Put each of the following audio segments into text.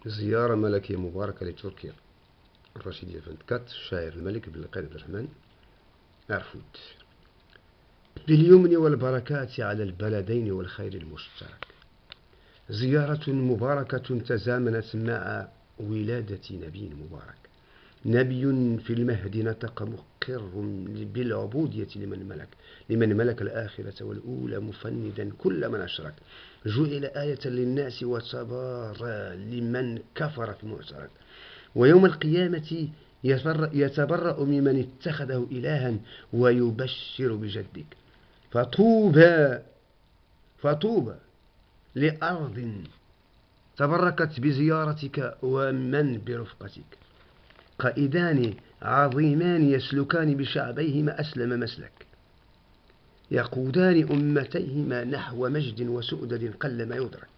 زيارة ملكية مباركة لتركيا. الرشيدية 24. الشاعر الملك بالقيد عبد الرحمن أرفود. باليمن والبركات على البلدين والخير المشترك. زيارة مباركة تزامنت مع ولادة نبي مبارك، نبي في المهد نطق مقر بالعبودية لمن ملك الآخرة والأولى، مفندا كل من أشرك، جعل آية للناس وتبارى لمن كفر في معترك. ويوم القيامة يتبرأ ممن اتخذه إلها ويبشر بجدك. فطوبى فطوبى لأرض تبركت بزيارتك ومن برفقتك. قائدان عظيمان يسلكان بشعبيهما أسلم مسلك، يقودان أمتيهما نحو مجد وسؤدد قلما يدرك.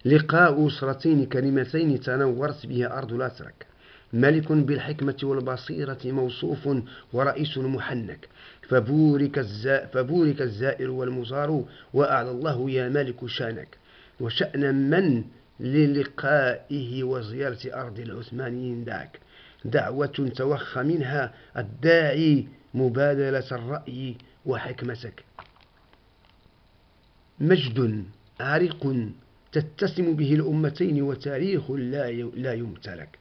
لقاء أسرتين كلمتين تنورت بها أرض لا ترك، ملك بالحكمة والبصيرة موصوف ورئيس محنك. فبورك الزائر والمزار، وأعلى الله يا مالك شانك. وشأن من للقائه وزيارة أرض العثمانيين دعك، دعوة توخى منها الداعي مبادلة الرأي وحكمتك. مجد عريق تتسم به الأمتين وتاريخ لا يمتلك،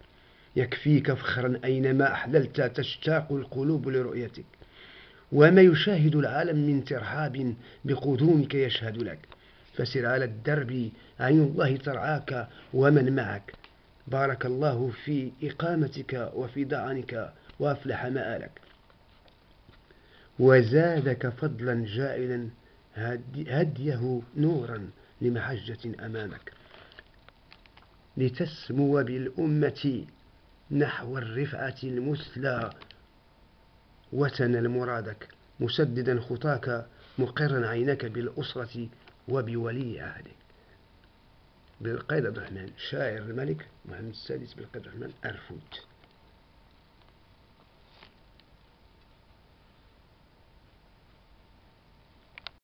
يكفيك فخرا أينما أحللت تشتاق القلوب لرؤيتك. وما يشاهد العالم من ترحاب بقدومك يشهد لك. فسر على الدرب عين الله ترعاك ومن معك، بارك الله في إقامتك وفي ضعنك وأفلح مآلك. وزادك فضلا جائلا هديه نورا لمحجة أمامك، لتسمو بالأمة نحو الرفعة المثلى وتنل مرادك، مسددا خطاك مقرا عينك بالأسرة وبولي عهدك. بالقيد عبد الرحمن، شاعر الملك محمد السادس بالقيد عبد الرحمن أرفود.